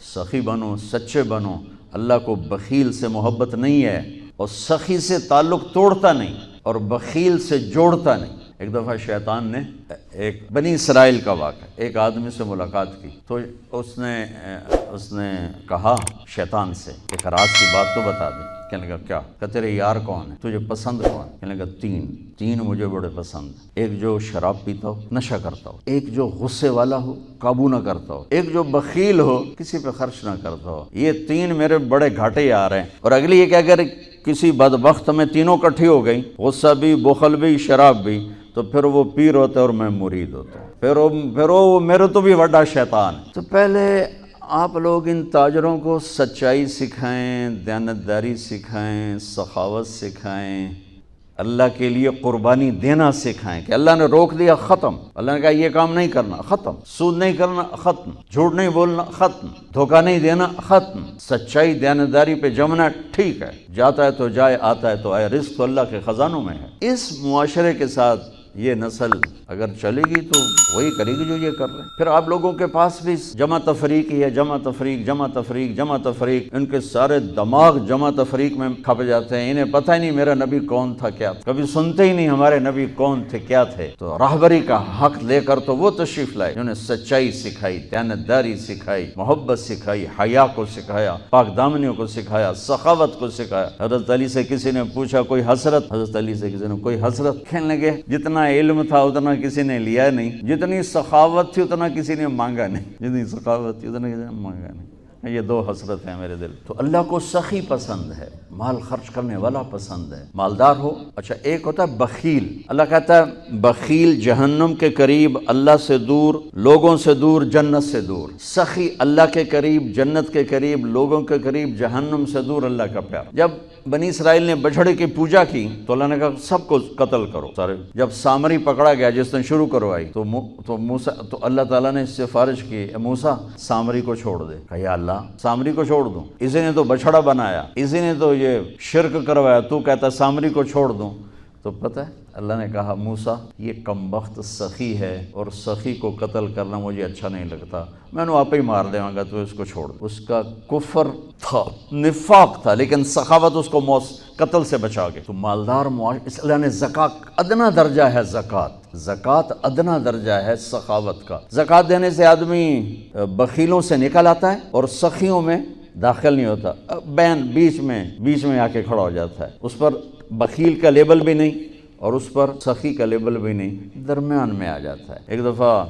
سخی بنو، سچے بنو۔ اللہ کو بخیل سے محبت نہیں ہے، اور سخی سے تعلق توڑتا نہیں اور بخیل سے جوڑتا نہیں۔ ایک دفعہ شیطان نے ایک بنی اسرائیل کا واقعہ، ایک آدمی سے ملاقات کی تو اس نے کہا شیطان سے کہ راز کی بات تو بتا دے۔ کہنے لگا کیا؟ کہ تیرے یار کون ہے، تجھے پسند کون؟ کہنے لگا تین مجھے بڑے پسند ہیں، ایک جو شراب پیتا ہو، نشہ کرتا ہو، ایک جو غصے والا ہو، قابو نہ کرتا ہو، ایک جو بخیل ہو، کسی پہ خرچ نہ کرتا ہو۔ یہ تین میرے بڑے گھاٹے یار ہیں۔ اور اگلی یہ کہ اگر کسی بدبخت میں تینوں کٹھی ہو گئی، غصہ بھی، بخل بھی، شراب بھی، تو پھر وہ پیر ہوتا ہے اور میں مرید ہوتا ہوں، پھر وہ میرے تو بھی بڑا شیطان ہے۔ تو پہلے آپ لوگ ان تاجروں کو سچائی سکھائیں، دیانتداری سکھائیں، سخاوت سکھائیں، اللہ کے لیے قربانی دینا سکھائیں کہ اللہ نے روک دیا، ختم۔ اللہ نے کہا یہ کام نہیں کرنا، ختم۔ سود نہیں کرنا، ختم۔ جھوٹ نہیں بولنا، ختم۔ دھوکہ نہیں دینا، ختم۔ سچائی دیانتداری پہ جمنا ٹھیک ہے، جاتا ہے تو جائے، آتا ہے تو آئے، رزق تو اللہ کے خزانوں میں ہے۔ اس معاشرے کے ساتھ یہ نسل اگر چلے گی تو وہی کرے گی جو یہ کر رہے ہیں۔ پھر آپ لوگوں کے پاس بھی جمع تفریق ہی ہے، جمع تفریق، ان کے سارے دماغ جمع تفریق میں کھپ جاتے ہیں، انہیں پتہ ہی نہیں میرا نبی کون تھا، کیا تھا، کبھی سنتے ہی نہیں ہمارے نبی کون تھے، کیا تھے۔ تو راہبری کا حق لے کر تو وہ تشریف لائے جنہوں نے سچائی سکھائی، دیانتداری سکھائی، محبت سکھائی، حیا کو سکھایا، پاک دامنیوں کو سکھایا، سخاوت کو سکھایا۔ حضرت علی سے کسی نے پوچھا کوئی حسرت، حضرت علی سے کسی نے کوئی حسرت، کہنے لگے جتنا علم تھا اتنا کسی نے لیا نہیں، جتنی سخاوت تھی اتنا کسی نے مانگا نہیں، جتنی سخاوت تھی اتنا کسی نے مانگا نہیں۔ یہ دو حسرت ہیں میرے دل۔ تو اللہ کو سخی پسند ہے، مال خرچ کرنے والا پسند ہے، مالدار ہو۔ اچھا ایک ہوتا ہے بخیل، اللہ کہتا ہے بخیل جہنم کے قریب، اللہ سے دور، لوگوں سے دور، جنت سے دور۔ سخی اللہ کے قریب، جنت کے قریب، لوگوں کے قریب، جہنم سے دور، اللہ کا پیار۔ جب بنی اسرائیل نے بچھڑے کی پوجا کی تو اللہ نے کہا سب کو قتل کرو سارے۔ جب سامری پکڑا گیا جس نے شروع کروائی تو اللہ تعالیٰ نے اس سے سفارش کی، اے موسیٰ سامری کو چھوڑ دے۔ کہا یا اللہ سامری کو چھوڑ دوں؟ اسی نے تو بچھڑا بنایا، اسی نے تو یہ شرک کروایا، تو کہتا سامری کو چھوڑ دوں؟ تو پتہ ہے اللہ نے کہا موسیٰ یہ کمبخت سخی ہے اور سخی کو قتل کرنا مجھے اچھا نہیں لگتا، میں نے آپ ہی مار دے گا، تو اس کو چھوڑ دو۔ اس کا کفر تھا، نفاق تھا، لیکن سخاوت اس کو قتل سے بچا گئی۔ تو مالدار اس اللہ نے زکوٰۃ ادنا درجہ ہے، زکوٰۃ ادنا درجہ ہے سخاوت کا۔ زکوٰۃ دینے سے آدمی بخیلوں سے نکل آتا ہے اور سخیوں میں داخل نہیں ہوتا، بین بیچ میں آ کے کھڑا ہو جاتا ہے۔ اس پر بخیل کا لیبل بھی نہیں اور اس پر سخی کا لیبل بھی نہیں، درمیان میں آ جاتا ہے۔ ایک دفعہ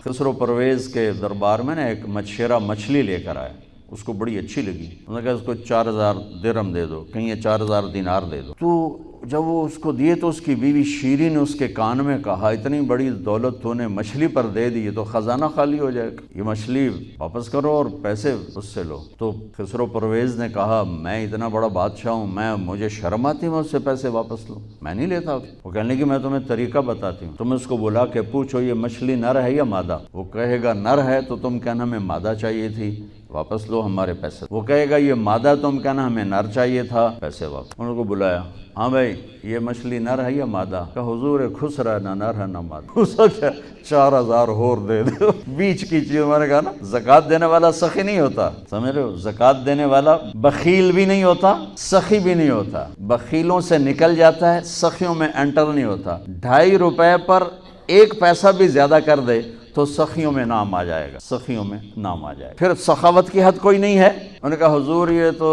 خسرو پرویز کے دربار میں ایک مچھیرا مچھلی لے کر آیا، اس کو بڑی اچھی لگی، انہوں نے کہا اس کو 4000 درہم دے دو، کہیں یہ 4000 دینار دے دو۔ تو جب وہ اس کو دیے تو اس کی بیوی شیری نے اس کے کان میں کہا اتنی بڑی دولت تو نے مچھلی پر دے دی، تو خزانہ خالی ہو جائے گا، یہ مچھلی واپس کرو اور پیسے اس سے لو۔ تو خسرو پرویز نے کہا میں اتنا بڑا بادشاہ ہوں، مجھے شرم آتی میں اس سے پیسے واپس لوں، میں نہیں لیتا۔ وہ کہنے کہ میں تمہیں طریقہ بتاتی ہوں، تم اس کو بلا کے پوچھو یہ مچھلی نر ہے یا مادہ، وہ کہے گا نر ہے تو تم کہنا ہمیں مادہ چاہیے تھی، واپس لو ہمارے پیسے۔ وہ کہے گا یہ مادہ، تم کہنا ہمیں نر چاہیے تھا، پیسے واپس۔ انہوں کو بلایا، ہاں بھائی یہ مچھلی نر ہے یا مادہ؟ کہ حضور خسر ہے، نہ نر ہے نہ مادہ۔ سچ ہے، 4000 اور دے دو، بیچ کی چیز۔ میں نے کہا نا زکوٰۃ دینے والا سخی نہیں ہوتا، سمجھ رہے ہو؟ زکوٰۃ دینے والا بخیل بھی نہیں ہوتا، سخی بھی نہیں ہوتا، بخیلوں سے نکل جاتا ہے، سخیوں میں انٹر نہیں ہوتا۔ 2.5 روپے پر 1 پیسہ بھی زیادہ کر دے تو سخیوں میں نام آ جائے گا، سخیوں میں نام آ جائے گا۔ پھر سخاوت کی حد کوئی نہیں ہے۔ انہوں نے کہا حضور یہ تو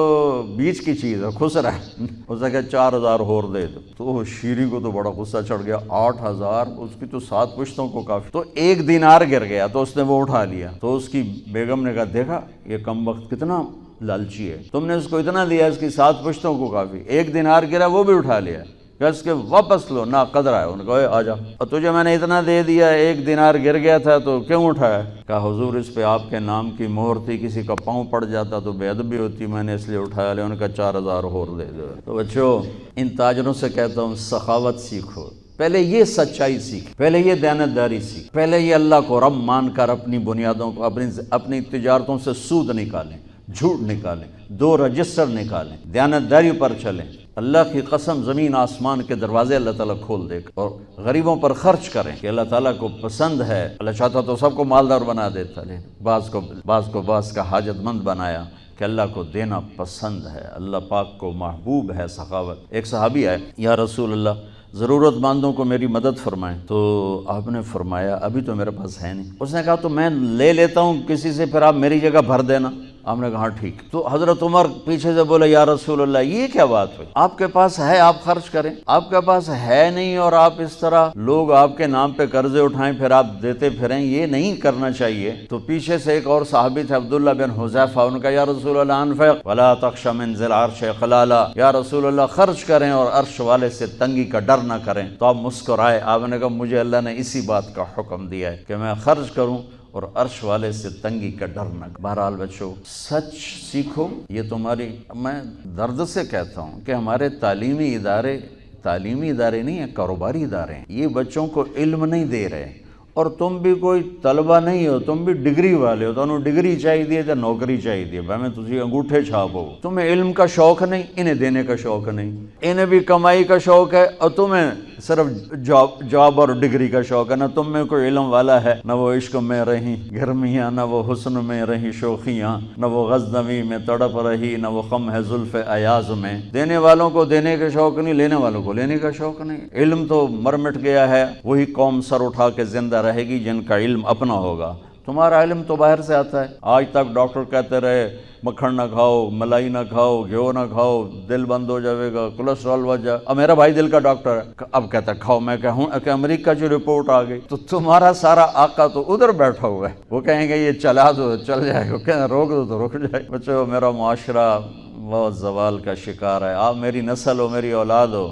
بیچ کی چیز ہے، خسرا ہے۔ اس نے کہا 4000 اور دے دو۔ تو شیری کو تو بڑا غصہ چڑھ گیا، 8000 اس کی تو 7 پشتوں کو کافی۔ تو 1 دینار گر گیا تو اس نے وہ اٹھا لیا۔ تو اس کی بیگم نے کہا دیکھا یہ کم وقت کتنا لالچی ہے، تم نے اس کو اتنا دیا اس کی 7 پشتوں کو کافی، 1 دینار گرا وہ بھی اٹھا لیا، کہ اس کے واپس لو، نا قدر ہے۔ انہوں نے کہا آ جا، اور تجھے میں نے اتنا دے دیا، 1 دینار گر گیا تھا تو کیوں اٹھایا؟ کہا حضور اس پہ آپ کے نام کی مہر تھی، کسی کا پاؤں پڑ جاتا تو بے ادبی ہوتی، میں نے اس لیے اٹھایا لیا۔ انہوں نے کہا 4000 اور دے دو۔ تو بچوں ان تاجروں سے کہتا ہوں سخاوت سیکھو، پہلے یہ سچائی سیکھ، پہلے یہ دیانتداری سیکھ، پہلے یہ اللہ کو رب مان کر اپنی بنیادوں کو، اپنی تجارتوں سے سود نکالیں، جھوٹ نکالیں، 2 رجسٹر نکالیں، دیانتداری پر چلیں، اللہ کی قسم زمین آسمان کے دروازے اللہ تعالیٰ کھول دے اور غریبوں پر خرچ کریں کہ اللہ تعالیٰ کو پسند ہے. اللہ چاہتا تو سب کو مالدار بنا دیتا، لیکن بعض کا حاجت مند بنایا کہ اللہ کو دینا پسند ہے. اللہ پاک کو محبوب ہے سخاوت. ایک صحابی آئے، یا رسول اللہ ضرورت مندوں کو میری مدد فرمائیں. تو آپ نے فرمایا ابھی تو میرے پاس ہے نہیں. اس نے کہا تو میں لے لیتا ہوں کسی سے، پھر آپ میری جگہ بھر دینا. آپ نے کہا ہاں ٹھیک. تو حضرت عمر پیچھے سے بولے یا رسول اللہ یہ کیا بات ہوئی، آپ کے پاس ہے آپ خرچ کریں، آپ کے پاس ہے نہیں اور آپ اس طرح لوگ آپ کے نام پہ قرضے اٹھائیں پھر آپ دیتے پھریں، یہ نہیں کرنا چاہیے. تو پیچھے سے ایک اور صحابی تھے عبداللہ بن حذیفہ، ان کا یا رسول اللہ انفق ولا تخش من ذی العرش خلالا، یا رسول اللہ خرچ کریں اور عرش والے سے تنگی کا ڈر نہ کریں. تو آپ مسکرائے. آپ نے کہا مجھے اللہ نے اسی بات کا حکم دیا ہے کہ میں خرچ کروں اور عرش والے سے تنگی کا ڈر نہ. بہرحال بچوں سچ سیکھو. یہ تمہاری، میں درد سے کہتا ہوں کہ ہمارے تعلیمی ادارے نہیں ہیں، کاروباری ادارے ہیں. یہ بچوں کو علم نہیں دے رہے، اور تم بھی کوئی طلبہ نہیں ہو، تم بھی ڈگری والے ہو. تمہیں ڈگری چاہیے یا نوکری چاہیے، میں تجھے انگوٹھے چھاپو. تمہیں علم کا شوق نہیں، انہیں دینے کا شوق نہیں. انہیں بھی کمائی کا شوق ہے اور تمہیں صرف جاب اور ڈگری کا شوق ہے. نہ تم میں کوئی علم والا ہے، نہ وہ عشق میں رہی گرمیاں، نہ وہ حسن میں رہی شوخیاں، نہ وہ غزنوی میں تڑپ رہی، نہ وہ خم ہے زلف ایاز میں. دینے والوں کو دینے کا شوق نہیں، لینے والوں کو لینے کا شوق نہیں. علم تو مر مٹ گیا ہے. وہی قوم سر اٹھا کے زندہ رہے گی جن کا علم اپنا ہوگا. تمہارا علم تو باہر سے آتا ہے. آج تک ڈاکٹر کہتے رہے مکھن نہ کھاؤ، ملائی نہ کھاؤ، گھیو نہ کھاؤ، دل بند ہو جائے گا، کولیسٹرول بڑھ جائے. اب میرا بھائی دل کا ڈاکٹر ہے، اب کہتا ہے کھاؤ. میں کہوں کہ امریکہ کی رپورٹ آ گئی. تو تمہارا سارا آقا تو ادھر بیٹھا ہوا ہے، وہ کہیں گے یہ چلا دو چل جائے گا، کہیں روک دو تو رک جائے. بچوں میرا معاشرہ بہت زوال کا شکار ہے. آپ میری نسل ہو، میری اولاد ہو.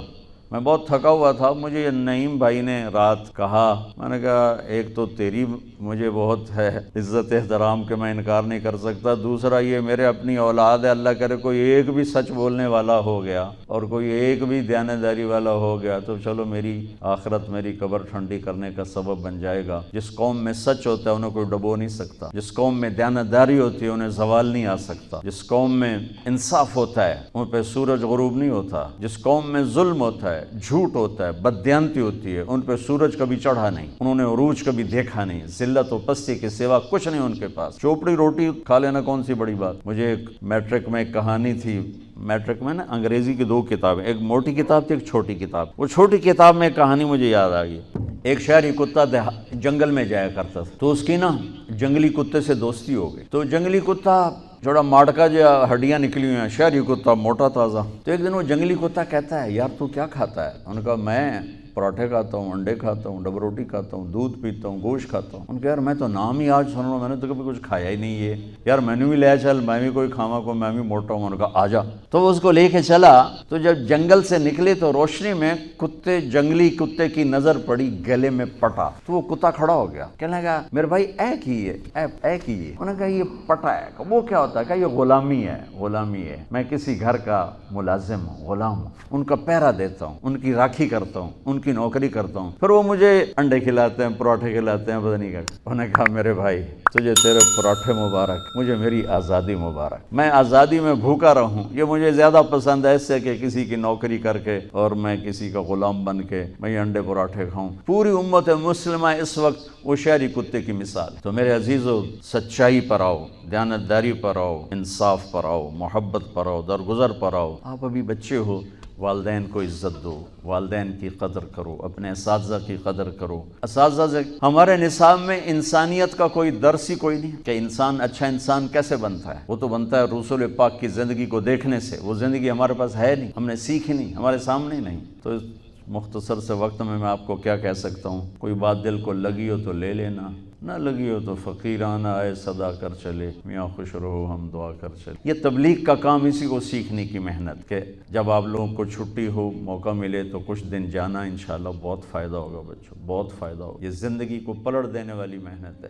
میں بہت تھکا ہوا تھا. مجھے نعیم بھائی نے رات کہا، میں نے کہا ایک تو تیری مجھے بہت ہے عزت احترام کہ میں انکار نہیں کر سکتا، دوسرا یہ میرے اپنی اولاد ہے، اللہ کرے کوئی ایک بھی سچ بولنے والا ہو گیا اور کوئی ایک بھی دیانتداری والا ہو گیا تو چلو میری آخرت، میری قبر ٹھنڈی کرنے کا سبب بن جائے گا. جس قوم میں سچ ہوتا ہے انہیں کوئی ڈبو نہیں سکتا. جس قوم میں دیانتداری ہوتی ہے انہیں زوال نہیں آ سکتا. جس قوم میں انصاف ہوتا ہے ان پہ سورج غروب نہیں ہوتا. جس قوم میں ظلم ہوتا ہے، جھوٹ ہوتا ہے، بددیانتی ہوتی ہے، ان پہ سورج کبھی چڑھا نہیں، انہوں نے عروج کبھی دیکھا نہیں. ذلت و پستی کے سوا کچھ نہیں ان کے پاس. چوپڑی روٹی کھا لینا کون سی بڑی بات. مجھے ایک میٹرک میں ایک کہانی تھی. میٹرک میں نا انگریزی کی 2 کتابیں، ایک موٹی کتاب تھی ایک چھوٹی کتاب. وہ چھوٹی کتاب میں ایک کہانی مجھے یاد آ گئی. ایک شہری کتا جنگل میں جایا کرتا تھا، تو اس کی نا جنگلی کتے سے دوستی ہو گئی. تو جنگلی کتا تھوڑا ماڑکا جو ہڈیاں نکلی ہوئی ہیں، شہری کتا موٹا تازہ. تو ایک دن وہ جنگلی کتا کہتا ہے یار تو کیا کھاتا ہے؟ انہوں نے کہا میں پراٹھے کھاتا ہوں، انڈے کھاتا ہوں، ڈبل روٹی کھاتا ہوں، دودھ پیتا ہوں، گوشت کھاتا ہوں. ان کہ یار میں تو نام ہی آج سن رہا ہوں، میں نے تو کبھی کچھ کھایا ہی نہیں ہے. یار میں نے بھی لے چل، میں بھی کوئی کھاوا کو، میں بھی موٹا ہوں. انہوں نے کہا آ جا. تو وہ اس کو لے کے چلا. تو جب جنگل سے نکلے تو روشنی میں جنگلی کتے کی نظر پڑی گلے میں پٹا. تو وہ کتا کھڑا ہو گیا، کہنے لگا میرے بھائی اے کیے. انہوں نے کہا یہ پٹا ہے. وہ کیا ہوتا ہے؟ کہ یہ غلامی ہے. میں کسی گھر کا ملازم ہوں، غلام ہوں، ان کا پہرا دیتا ہوں، ان کی راکھی کرتا ہوں، ان کی نوکری کرتا ہوں، پھر وہ مجھے انڈے کھلاتے ہیں، پراٹھے کھلاتے ہیں، پتہ نہیں کیا. انہوں نے کہا میرے بھائی تجھے تیرے پراٹھے مبارک، مجھے میری آزادی مبارک. میں آزادی میں بھوکا رہوں یہ مجھے زیادہ پسند ہے اس سے کہ کسی کی نوکری کر کے اور میں کسی کا غلام بن کے میں یہ انڈے پراٹھے کھاؤں. پوری امت مسلمہ اس وقت وہ شہری کتے کی مثال. تو میرے عزیزو سچائی پر آؤ، دیانتداری پر آؤ، انصاف پر آؤ، محبت پر آؤ، درگزر پر آؤ. آپ ابھی بچے ہو، والدین کو عزت دو، والدین کی قدر کرو، اپنے اساتذہ کی قدر کرو. اساتذہ سے ہمارے نصاب میں انسانیت کا کوئی درس ہی کوئی نہیں کہ انسان اچھا انسان کیسے بنتا ہے. وہ تو بنتا ہے رسول پاک کی زندگی کو دیکھنے سے. وہ زندگی ہمارے پاس ہے نہیں، ہم نے سیکھی نہیں، ہمارے سامنے نہیں. تو اس مختصر سے وقت میں آپ کو کیا کہہ سکتا ہوں. کوئی بات دل کو لگی ہو تو لے لینا، نہ لگی ہو تو فقیرانہ آئے صدا کر چلے، میاں خوش رہو ہم دعا کر چلے. یہ تبلیغ کا کام اسی کو سیکھنے کی محنت کہ جب آپ لوگوں کو چھٹی ہو، موقع ملے تو کچھ دن جانا، انشاءاللہ بہت فائدہ ہوگا بچوں، بہت فائدہ ہوگا. یہ زندگی کو پلٹ دینے والی محنت ہے.